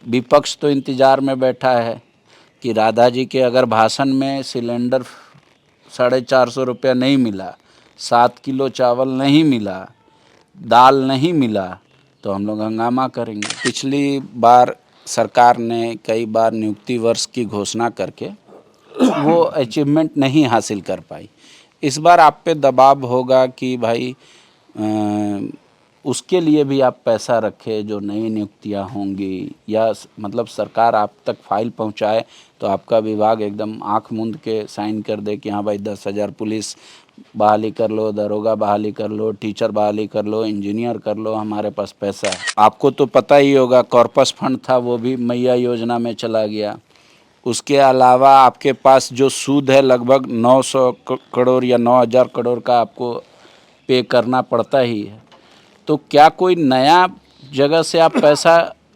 विपक्ष तो इंतज़ार में बैठा है कि राधा जी के अगर भाषण में सिलेंडर 450 रुपया नहीं मिला, 7 किलो चावल नहीं मिला, दाल नहीं मिला, तो हम लोग हंगामा करेंगे। पिछली बार सरकार ने कई बार नियुक्ति वर्ष की घोषणा करके वो अचीवमेंट नहीं हासिल कर पाई। इस बार आप पे दबाव होगा कि भाई उसके लिए भी आप पैसा रखें, जो नई नियुक्तियां होंगी या मतलब सरकार आप तक फाइल पहुंचाए तो आपका विभाग एकदम आंख मूंद के साइन कर दे कि हाँ भाई 10,000 पुलिस बहाली कर लो, दरोगा बहाली कर लो, टीचर बहाली कर लो, इंजीनियर कर लो, हमारे पास पैसा है। आपको तो पता ही होगा कॉर्पस फंड था वो भी मैया योजना में चला गया। उसके अलावा आपके पास जो सूद है लगभग 900 करोड़ या 9,000 करोड़ का आपको पे करना पड़ता ही है। तो क्या कोई नया जगह से आप पैसा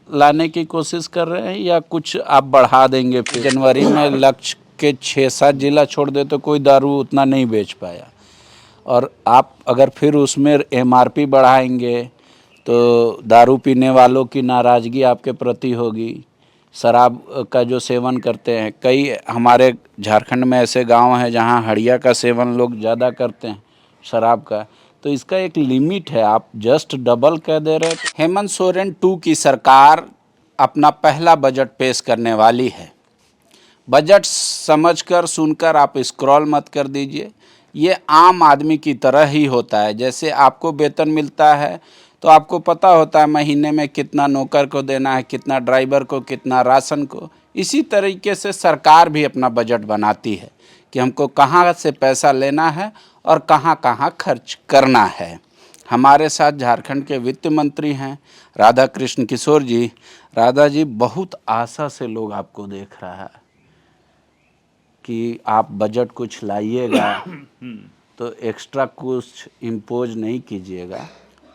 लाने की कोशिश कर रहे हैं या कुछ आप बढ़ा देंगे? फिर जनवरी में लक्ष्य के 6-7 जिला छोड़ दे तो कोई दारू उतना नहीं बेच पाया, और आप अगर फिर उसमें एमआरपी बढ़ाएंगे तो दारू पीने वालों की नाराज़गी आपके प्रति होगी। शराब का जो सेवन करते हैं, कई हमारे झारखंड में ऐसे गांव हैं जहां हड़िया का सेवन लोग ज़्यादा करते हैं शराब का, तो इसका एक लिमिट है। आप जस्ट डबल कह दे रहे हैं। हेमंत सोरेन 2 की सरकार अपना पहला बजट पेश करने वाली है। बजट समझकर सुनकर आप स्क्रॉल मत कर दीजिए। ये आम आदमी की तरह ही होता है। जैसे आपको वेतन मिलता है तो आपको पता होता है महीने में कितना नौकर को देना है, कितना ड्राइवर को, कितना राशन को। इसी तरीके से सरकार भी अपना बजट बनाती है कि हमको कहाँ से पैसा लेना है और कहाँ कहाँ खर्च करना है। हमारे साथ झारखंड के वित्त मंत्री हैं राधा कृष्ण किशोर जी। राधा जी, बहुत आशा से लोग आपको देख रहा है कि आप बजट कुछ लाइएगा तो एक्स्ट्रा कुछ इम्पोज नहीं कीजिएगा,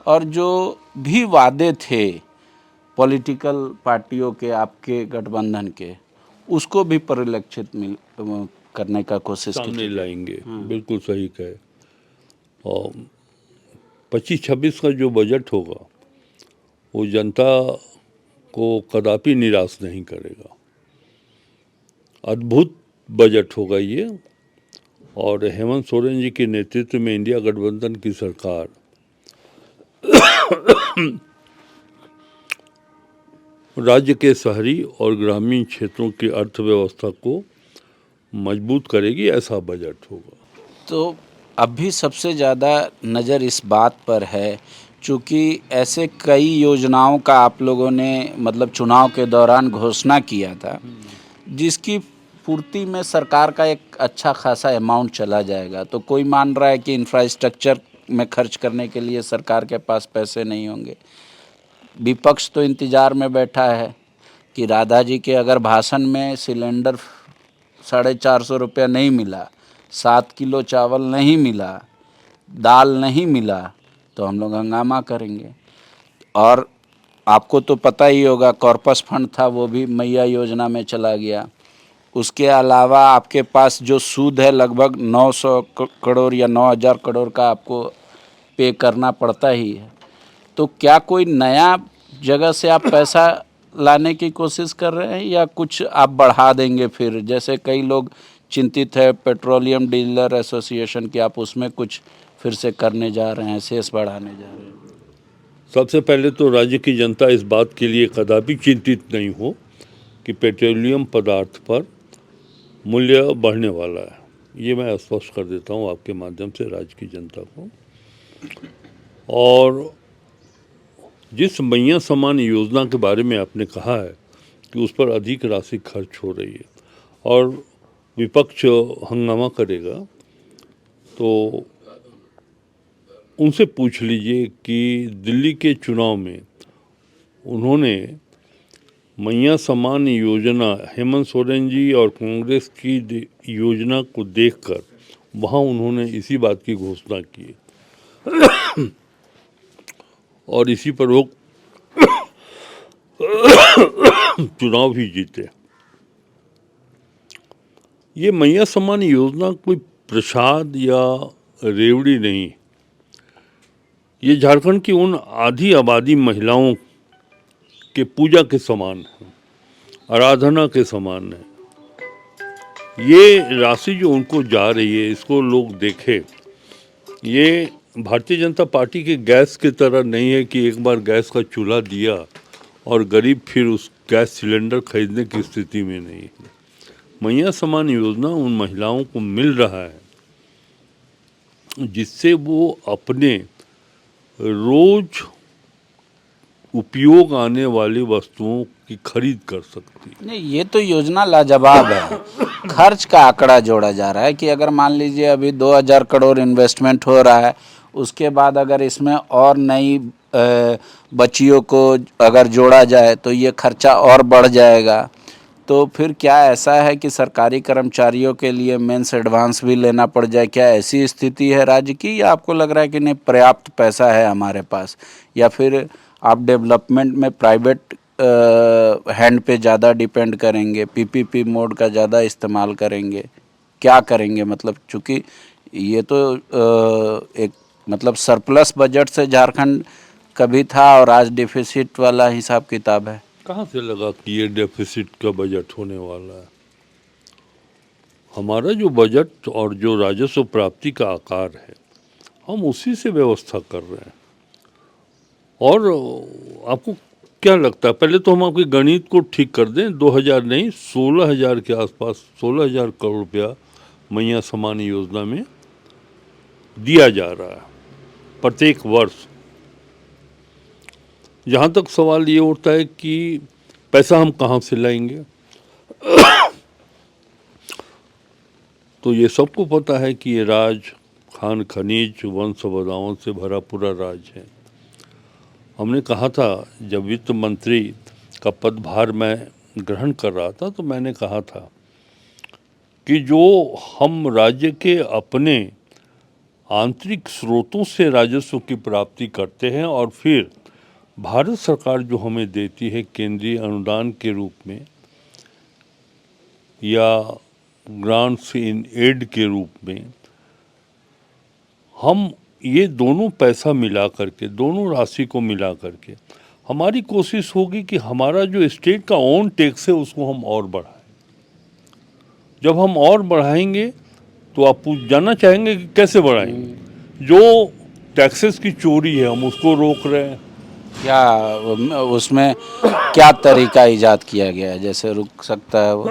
और जो भी वादे थे पॉलिटिकल पार्टियों के, आपके गठबंधन के, उसको भी परिलक्षित करने का कोशिश सामने लाएंगे। बिल्कुल सही कहे। और 25-26 का जो बजट होगा वो जनता को कदापि निराश नहीं करेगा। अद्भुत बजट होगा ये, और हेमंत सोरेन जी के नेतृत्व में इंडिया गठबंधन की सरकार राज्य के शहरी और ग्रामीण क्षेत्रों की अर्थव्यवस्था को मजबूत करेगी, ऐसा बजट होगा। तो अभी सबसे ज़्यादा नज़र इस बात पर है, चूँकि ऐसे कई योजनाओं का आप लोगों ने मतलब चुनाव के दौरान घोषणा किया था, जिसकी पूर्ति में सरकार का एक अच्छा खासा अमाउंट चला जाएगा। तो कोई मान रहा है कि इंफ्रास्ट्रक्चर में खर्च करने के लिए सरकार के पास पैसे नहीं होंगे। विपक्ष तो इंतज़ार में बैठा है कि राधा जी के अगर भाषण में सिलेंडर 450 रुपया नहीं मिला, 7 किलो चावल नहीं मिला, दाल नहीं मिला, तो हम लोग हंगामा करेंगे। और आपको तो पता ही होगा कॉर्पस फंड था वो भी मैया योजना में चला गया। उसके अलावा आपके पास जो सूद है लगभग 900 करोड़ या 9,000 करोड़ का आपको पे करना पड़ता ही है। तो क्या कोई नया जगह से आप पैसा लाने की कोशिश कर रहे हैं या कुछ आप बढ़ा देंगे? फिर जैसे कई लोग चिंतित है पेट्रोलियम डीलर एसोसिएशन की, आप उसमें कुछ फिर से करने जा रहे हैं, शेष बढ़ाने जा रहे हैं। सबसे पहले तो राज्य की जनता इस बात के लिए कदापि चिंतित नहीं हो कि पेट्रोलियम पदार्थ पर मूल्य बढ़ने वाला है। ये मैं स्पष्ट कर देता हूँ आपके माध्यम से राज्य की जनता को। और जिस मैया सम्मान योजना के बारे में आपने कहा है कि उस पर अधिक राशि खर्च हो रही है और विपक्ष हंगामा करेगा, तो उनसे पूछ लीजिए कि दिल्ली के चुनाव में उन्होंने मैया सम्मान योजना, हेमंत सोरेन जी और कांग्रेस की योजना को देखकर वहाँ उन्होंने इसी बात की घोषणा की और इसी पर वो चुनाव भी जीते। ये मैया सम्मान योजना कोई प्रसाद या रेवड़ी नहीं, ये झारखंड की उन आधी आबादी महिलाओं के पूजा के समान है आराधना के समान है। ये राशि जो उनको जा रही है, इसको लोग देखें, ये भारतीय जनता पार्टी के गैस की तरह नहीं है कि एक बार गैस का चूल्हा दिया और गरीब फिर उस गैस सिलेंडर खरीदने की स्थिति में नहीं है। मैया समान योजना उन महिलाओं को मिल रहा है जिससे वो अपने रोज उपयोग आने वाली वस्तुओं की खरीद कर सकती है। नहीं, ये तो योजना लाजवाब है। खर्च का आंकड़ा जोड़ा जा रहा है कि अगर मान लीजिए अभी 2000 करोड़ इन्वेस्टमेंट हो रहा है, उसके बाद अगर इसमें और नई बच्चियों को अगर जोड़ा जाए तो ये खर्चा और बढ़ जाएगा। तो फिर क्या ऐसा है कि सरकारी कर्मचारियों के लिए मेंस एडवांस भी लेना पड़ जाए? क्या ऐसी स्थिति है राज्य की, या आपको लग रहा है कि नहीं, पर्याप्त पैसा है हमारे पास? या फिर आप डेवलपमेंट में प्राइवेट हैंड पे ज़्यादा डिपेंड करेंगे, पीपीपी मोड का ज़्यादा इस्तेमाल करेंगे, क्या करेंगे? मतलब चूँकि ये तो एक मतलब सरप्लस बजट से झारखंड कभी था और आज डिफिसिट वाला हिसाब किताब है। कहाँ से लगा कि ये डेफिसिट का बजट होने वाला है? हमारा जो बजट और जो राजस्व प्राप्ति का आकार है, हम उसी से व्यवस्था कर रहे हैं। और आपको क्या लगता है, पहले तो हम आपके गणित को ठीक कर दें, 2000 नहीं 16,000 के आसपास 16,000 करोड़ रुपया मैया समान योजना में दिया जा रहा है प्रत्येक वर्ष। जहाँ तक सवाल ये उठता है कि पैसा हम कहाँ से लाएंगे, तो ये सबको पता है कि ये राज खान खनीज वन संपदाओं से भरा पूरा राज है। हमने कहा था, जब वित्त मंत्री का पदभार मैं ग्रहण कर रहा था, तो मैंने कहा था कि जो हम राज्य के अपने आंतरिक स्रोतों से राजस्व की प्राप्ति करते हैं और फिर भारत सरकार जो हमें देती है केंद्रीय अनुदान के रूप में या ग्रांट्स इन एड के रूप में, हम ये दोनों पैसा मिला करके, दोनों राशि को मिला करके हमारी कोशिश होगी कि हमारा जो स्टेट का ओन टैक्स है उसको हम और बढ़ाएं। जब हम और बढ़ाएंगे तो आप जानना चाहेंगे कि कैसे बढ़ाएंगे? जो टैक्सेस की चोरी है हम उसको रोक रहे हैं। क्या उसमें क्या तरीका इजाद किया गया है जैसे रुक सकता है वो?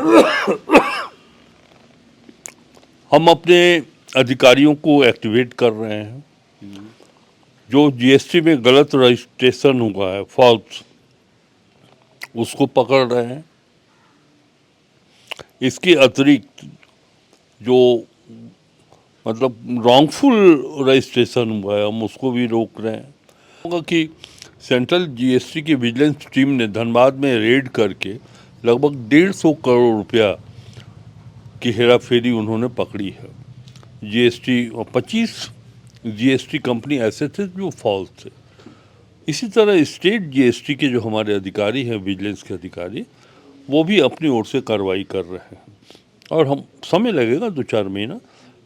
हम अपने अधिकारियों को एक्टिवेट कर रहे हैं। जो जीएसटी में गलत रजिस्ट्रेशन हुआ है, फॉल्स, उसको पकड़ रहे हैं। इसके अतिरिक्त जो मतलब रॉन्गफुल रजिस्ट्रेशन हुआ है, हम उसको भी रोक रहे हैं। होगा कि सेंट्रल जीएसटी की विजिलेंस टीम ने धनबाद में रेड करके लगभग 150 करोड़ रुपया की हेराफेरी उन्होंने पकड़ी है। जीएसटी 25 जीएसटी कंपनी ऐसे थे जो फॉल्स थे। इसी तरह स्टेट जीएसटी के जो हमारे अधिकारी हैं, विजिलेंस के अधिकारी, वो भी अपनी ओर से कार्रवाई कर रहे हैं। और हम समय लगेगा 2-4 महीना,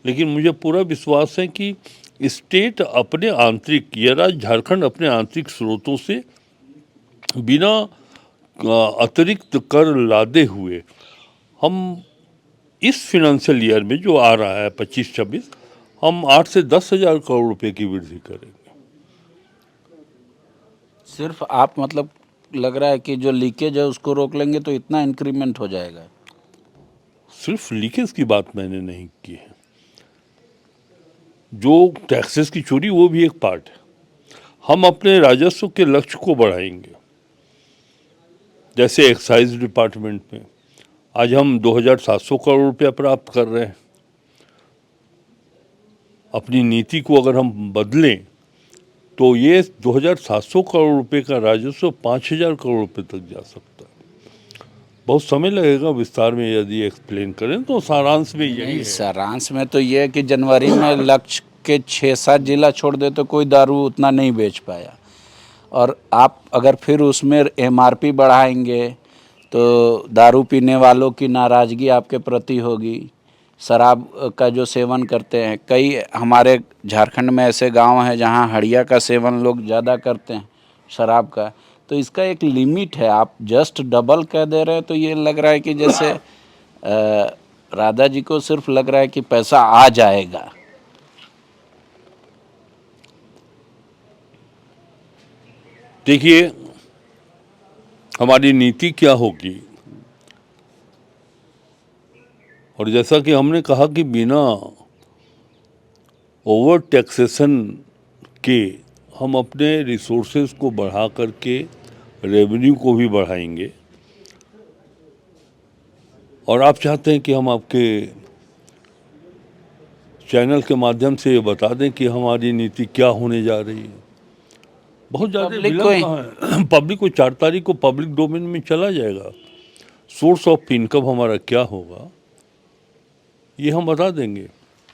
लेकिन मुझे पूरा विश्वास है कि स्टेट अपने आंतरिक, या राज्य झारखंड अपने आंतरिक स्रोतों से बिना अतिरिक्त कर लादे हुए हम इस फिनेंशियल ईयर में जो आ रहा है 25-26, हम 8 से 10 हज़ार करोड़ रुपए की वृद्धि करेंगे। सिर्फ आप मतलब लग रहा है कि जो लीकेज है उसको रोक लेंगे तो इतना इंक्रीमेंट हो जाएगा? सिर्फ लीकेज की बात मैंने नहीं की है, जो टैक्सेस की चोरी वो भी एक पार्ट है। हम अपने राजस्व के लक्ष्य को बढ़ाएंगे। जैसे एक्साइज डिपार्टमेंट में आज हम 2,700 करोड़ रुपया प्राप्त कर रहे हैं। अपनी नीति को अगर हम बदलें तो ये 2,700 करोड़ रुपए का राजस्व 5,000 करोड़ रुपए तक जा सकता है। बहुत समय लगेगा विस्तार में यदि एक्सप्लेन करें, तो सारांश में यही है। सारांश में तो ये है कि जनवरी में लक्ष्य के 6-7 जिला छोड़ दे तो कोई दारू उतना नहीं बेच पाया, और आप अगर फिर उसमें एमआरपी बढ़ाएंगे तो दारू पीने वालों की नाराज़गी आपके प्रति होगी। शराब का जो सेवन करते हैं, कई हमारे झारखंड में ऐसे गांव हैं जहां हड़िया का सेवन लोग ज़्यादा करते हैं शराब का, तो इसका एक लिमिट है। आप जस्ट डबल कह दे रहे हैं तो ये लग रहा है कि जैसे राधा जी को सिर्फ लग रहा है कि पैसा आ जाएगा। देखिए, हमारी नीति क्या होगी, और जैसा कि हमने कहा कि बिना ओवर टैक्सेशन के हम अपने रिसोर्सेज को बढ़ा करके रेवेन्यू को भी बढ़ाएंगे। और आप चाहते हैं कि हम आपके चैनल के माध्यम से ये बता दें कि हमारी नीति क्या होने जा रही है। बहुत ज़्यादा पब्लिक विलम्ब को कहाँ है। पब्लिक को 4 तारीख को पब्लिक डोमेन में चला जाएगा। सोर्स ऑफ इनकम हमारा क्या होगा ये हम बता देंगे।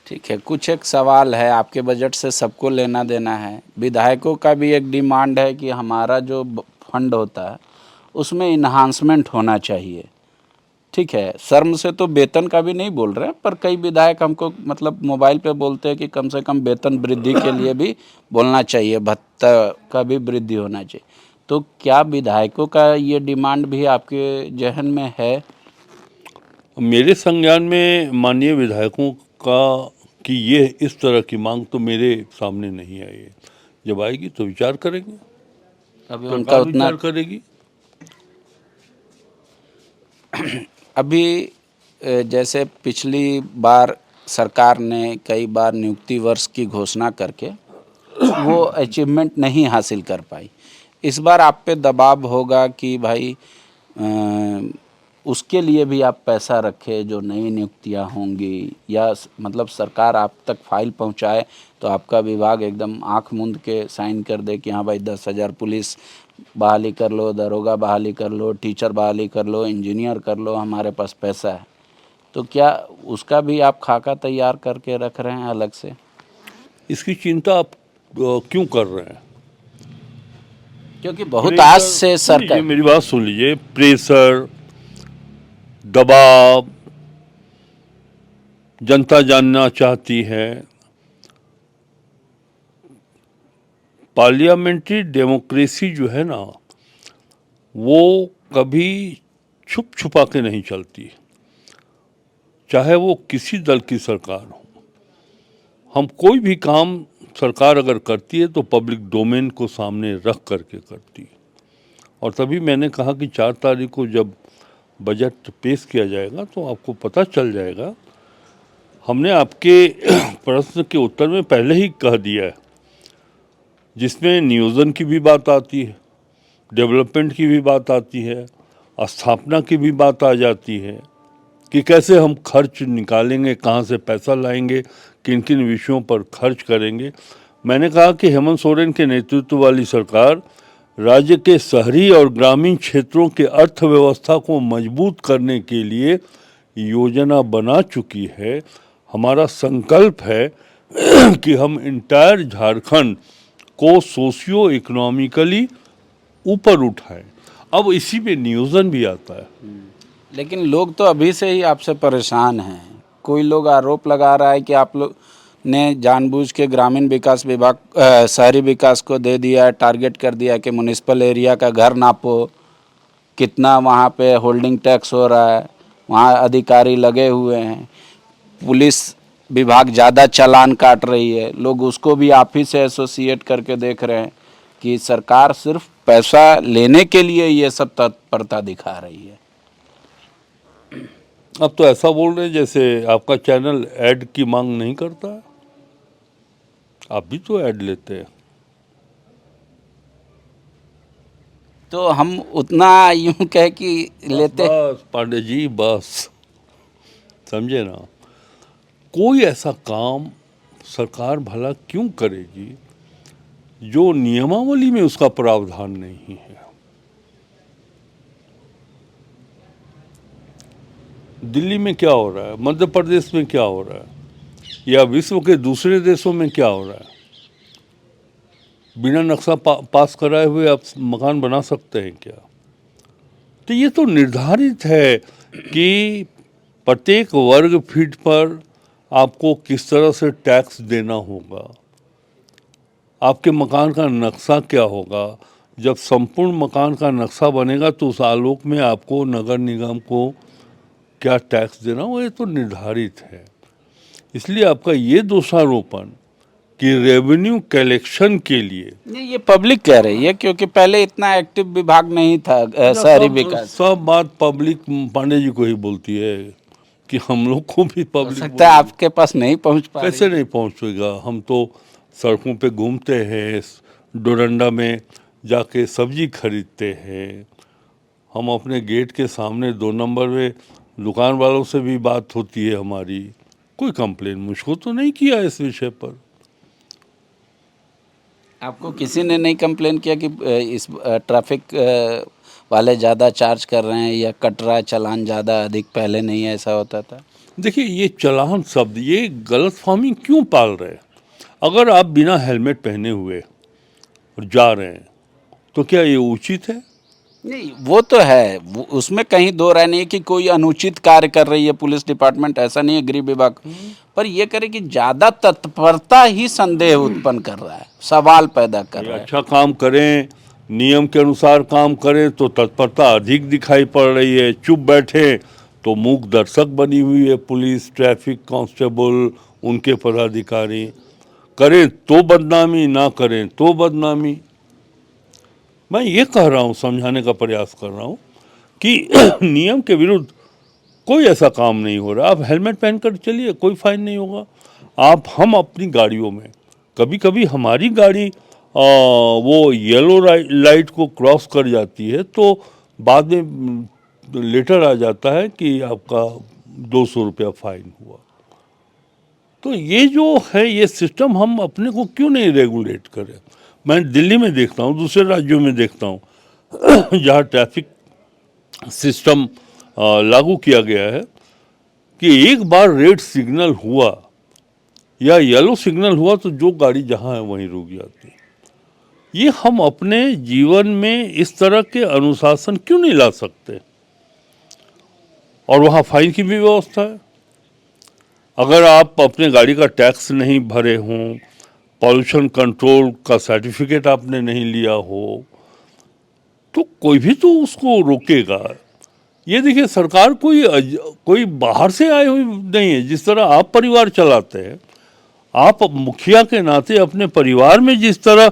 ठीक है, कुछ एक सवाल है, आपके बजट से सबको लेना देना है। विधायकों का भी एक डिमांड है कि हमारा जो फंड होता है उसमें इन्हांसमेंट होना चाहिए। ठीक है, शर्म से तो वेतन का भी नहीं बोल रहे हैं, पर कई विधायक हमको मतलब मोबाइल पे बोलते हैं कि कम से कम वेतन वृद्धि के लिए भी बोलना चाहिए, भत्ता का भी वृद्धि होना चाहिए। तो क्या विधायकों का ये डिमांड भी आपके जहन में है? मेरे संज्ञान में माननीय विधायकों का कि ये इस तरह की मांग तो मेरे सामने नहीं आई है। जब आएगी तो विचार करेंगे, अभी उनका सरकार उतना विचार करेगी। अभी जैसे पिछली बार सरकार ने कई बार नियुक्ति वर्ष की घोषणा करके वो अचीवमेंट नहीं हासिल कर पाई। इस बार आप पे दबाव होगा कि भाई उसके लिए भी आप पैसा रखें जो नई नियुक्तियां होंगी, या मतलब सरकार आप तक फाइल पहुंचाए तो आपका विभाग एकदम आंख मूंद के साइन कर दे कि हाँ भाई 10,000 पुलिस बहाली कर लो, दरोगा बहाली कर लो, टीचर बहाली कर लो, इंजीनियर कर लो, हमारे पास पैसा है। तो क्या उसका भी आप खाका तैयार करके रख रहे हैं अलग से? इसकी चिंता आप क्यों कर रहे हैं? क्योंकि बहुत आज से सुन लीजिए, सरकार मेरी बात सुन लीजिए। प्रेशर, दबाव, जनता जानना चाहती है। पार्लियामेंट्री डेमोक्रेसी जो है ना, वो कभी छुप छुपा के नहीं चलती, चाहे वो किसी दल की सरकार हो। हम कोई भी काम सरकार अगर करती है तो पब्लिक डोमेन को सामने रख करके करती है। और तभी मैंने कहा कि 4 तारीख को जब बजट पेश किया जाएगा तो आपको पता चल जाएगा। हमने आपके प्रश्न के उत्तर में पहले ही कह दिया है, जिसमें नियोजन की भी बात आती है, डेवलपमेंट की भी बात आती है, स्थापना की भी बात आ जाती है कि कैसे हम खर्च निकालेंगे, कहाँ से पैसा लाएंगे, किन किन विषयों पर खर्च करेंगे। मैंने कहा कि हेमंत सोरेन के नेतृत्व वाली सरकार राज्य के शहरी और ग्रामीण क्षेत्रों के अर्थव्यवस्था को मजबूत करने के लिए योजना बना चुकी है। हमारा संकल्प है कि हम इंटायर झारखंड को सोशियो इकोनॉमिकली ऊपर उठाएं। अब इसी में नियोजन भी आता है। लेकिन लोग तो अभी से ही आपसे परेशान हैं। कोई लोग आरोप लगा रहा है कि आप लोग ने जानबूझ के ग्रामीण विकास विभाग शहरी विकास को दे दिया है, टारगेट कर दिया कि म्युनिसिपल एरिया का घर नापो, कितना वहाँ पे होल्डिंग टैक्स हो रहा है, वहाँ अधिकारी लगे हुए हैं, पुलिस विभाग ज़्यादा चालान काट रही है। लोग उसको भी आप ही से एसोसिएट करके देख रहे हैं कि सरकार सिर्फ पैसा लेने के लिए ये सब तत्परता दिखा रही है। अब तो ऐसा बोल रहे हैं जैसे आपका चैनल ऐड की मांग नहीं करता है। आप भी तो ऐड लेते हैं। तो हम उतना यूं कह कि लेते। बस पांडे जी, बस समझे ना, कोई ऐसा काम सरकार भला क्यों करेगी जो नियमावली में उसका प्रावधान नहीं है। दिल्ली में क्या हो रहा है, मध्य प्रदेश में क्या हो रहा है, या विश्व के दूसरे देशों में क्या हो रहा है? बिना नक्शा पास कराए हुए आप मकान बना सकते हैं क्या? तो ये तो निर्धारित है कि प्रत्येक वर्ग फीट पर आपको किस तरह से टैक्स देना होगा, आपके मकान का नक्शा क्या होगा, जब संपूर्ण मकान का नक्शा बनेगा तो उस आलोक में आपको नगर निगम को क्या टैक्स देना हो ये तो निर्धारित है। इसलिए आपका ये दोषारोपण कि रेवेन्यू कलेक्शन के लिए नहीं, ये पब्लिक कह रही है क्योंकि पहले इतना एक्टिव विभाग नहीं था शहरी विकास। सब बात पब्लिक पांडे जी को ही बोलती है कि हम लोग को भी हो पब्लिक सकता है आपके पास नहीं पहुंच पा रही कैसे नहीं पहुंचेगा। हम तो सड़कों पे घूमते हैं, डोरंडा में जाके सब्जी खरीदते हैं, हम अपने गेट के सामने 2 नंबर में दुकान वालों से भी बात होती है हमारी। कोई कंप्लेन मुझको तो नहीं किया इस विषय पर। आपको किसी ने नहीं कंप्लेन किया कि इस ट्रैफिक वाले ज़्यादा चार्ज कर रहे हैं या कट रहा है चालान ज़्यादा अधिक, पहले नहीं ऐसा होता था? देखिए ये चालान शब्द ये गलतफहमी क्यों पाल रहे हैं। अगर आप बिना हेलमेट पहने हुए जा रहे हैं तो क्या ये उचित है? नहीं, वो तो है, उसमें कहीं दो राय नहीं है कि कोई अनुचित कार्य कर रही है पुलिस डिपार्टमेंट, ऐसा नहीं है गृह विभाग, पर ये करे कि ज़्यादा तत्परता ही संदेह उत्पन्न कर रहा है, सवाल पैदा कर रहा है। अच्छा काम करें, नियम के अनुसार काम करें तो तत्परता अधिक दिखाई पड़ रही है। चुप बैठे तो मूक दर्शक बनी हुई है पुलिस, ट्रैफिक कांस्टेबल, उनके पदाधिकारी। करें तो बदनामी, ना करें तो बदनामी। मैं ये कह रहा हूँ, समझाने का प्रयास कर रहा हूँ कि नियम के विरुद्ध कोई ऐसा काम नहीं हो रहा। आप हेलमेट पहनकर चलिए, कोई फाइन नहीं होगा। हम अपनी गाड़ियों में कभी कभी हमारी गाड़ी वो येलो लाइट को क्रॉस कर जाती है तो बाद में लेटर आ जाता है कि आपका 200 रुपया फाइन हुआ। तो ये जो है ये सिस्टम हम अपने को क्यों नहीं रेगुलेट करें। मैं दिल्ली में देखता हूँ, दूसरे राज्यों में देखता हूँ जहाँ ट्रैफिक सिस्टम लागू किया गया है कि एक बार रेड सिग्नल हुआ या येलो सिग्नल हुआ तो जो गाड़ी जहाँ है वहीं रुक जाती है। ये हम अपने जीवन में इस तरह के अनुशासन क्यों नहीं ला सकते। और वहाँ फाइन की भी व्यवस्था है। अगर आप अपने गाड़ी का टैक्स नहीं भरे हों, पॉल्यूशन कंट्रोल का सर्टिफिकेट आपने नहीं लिया हो, तो कोई भी तो उसको रोकेगा। ये देखिए सरकार कोई बाहर से आए हुई नहीं है। जिस तरह आप परिवार चलाते हैं, आप मुखिया के नाते अपने परिवार में जिस तरह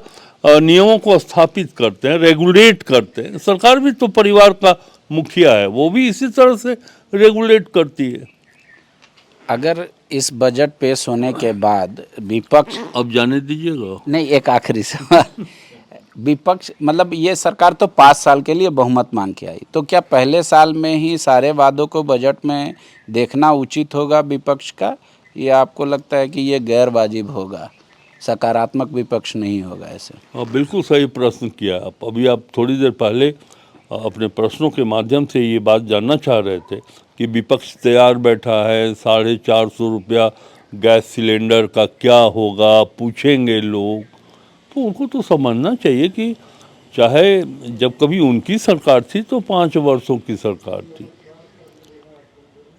नियमों को स्थापित करते हैं, रेगुलेट करते हैं, सरकार भी तो परिवार का मुखिया है, वो भी इसी तरह से रेगुलेट करती है। अगर इस बजट पेश होने के बाद विपक्ष, अब जाने दीजिएगा। नहीं एक आखिरी सवाल, विपक्ष मतलब ये सरकार तो 5 साल के लिए बहुमत मांग के आई, तो क्या पहले साल में ही सारे वादों को बजट में देखना उचित होगा विपक्ष का, या आपको लगता है कि ये गैर वाजिब होगा, सकारात्मक विपक्ष नहीं होगा ऐसे? हाँ बिल्कुल सही प्रश्न किया आप। अभी आप थोड़ी देर पहले अपने प्रश्नों के माध्यम से ये बात जानना चाह रहे थे कि विपक्ष तैयार बैठा है, 450 रुपया गैस सिलेंडर का क्या होगा, पूछेंगे लोग। तो उनको तो समझना चाहिए कि चाहे जब कभी उनकी सरकार थी तो 5 वर्षों की सरकार थी।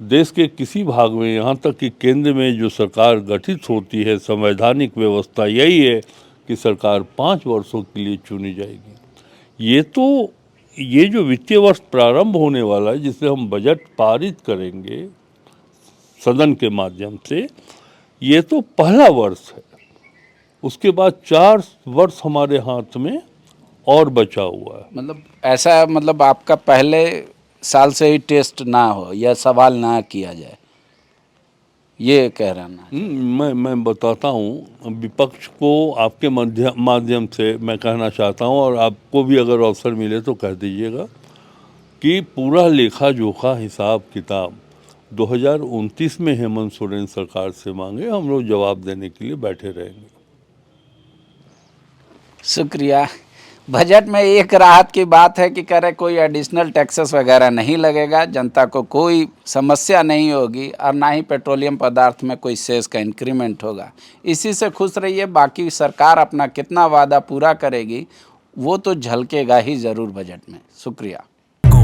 देश के किसी भाग में, यहाँ तक कि केंद्र में जो सरकार गठित होती है, संवैधानिक व्यवस्था यही है कि सरकार 5 वर्षों के लिए चुनी जाएगी। ये जो वित्तीय वर्ष प्रारंभ होने वाला है, जिससे हम बजट पारित करेंगे सदन के माध्यम से, ये तो पहला वर्ष है। उसके बाद 4 वर्ष हमारे हाथ में और बचा हुआ है। मतलब ऐसा, मतलब आपका पहले साल से ही टेस्ट ना हो या सवाल ना किया जाए, ये कह रहा ना? मैं बताता हूँ, विपक्ष को आपके माध्यम से मैं कहना चाहता हूँ, और आपको भी अगर अवसर मिले तो कह दीजिएगा कि पूरा लेखा जोखा हिसाब किताब 2029 में हेमंत सोरेन सरकार से मांगे, हम लोग जवाब देने के लिए बैठे रहेंगे। शुक्रिया। बजट में एक राहत की बात है कि कह रहे कोई एडिशनल टैक्सेस वगैरह नहीं लगेगा, जनता को कोई समस्या नहीं होगी, और ना ही पेट्रोलियम पदार्थ में कोई सेस का इंक्रीमेंट होगा। इसी से खुश रहिए। बाकी सरकार अपना कितना वादा पूरा करेगी वो तो झलकेगा ही ज़रूर बजट में। शुक्रिया।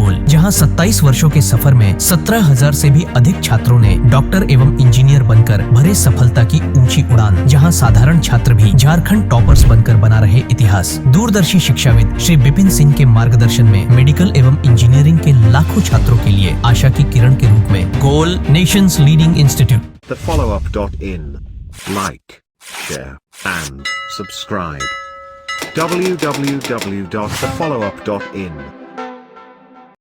गोल, जहां 27 वर्षों के सफर में 17,000 से भी अधिक छात्रों ने डॉक्टर एवं इंजीनियर बनकर भरे सफलता की ऊंची उड़ान, जहां साधारण छात्र भी झारखंड टॉपर्स बनकर बना रहे इतिहास। दूरदर्शी शिक्षाविद श्री विपिन सिंह के मार्गदर्शन में मेडिकल एवं इंजीनियरिंग के लाखों छात्रों के लिए आशा की किरण के रूप में goal, nations leading institute. thefollowup.in. Like, share, and subscribe. www.thefollowup.in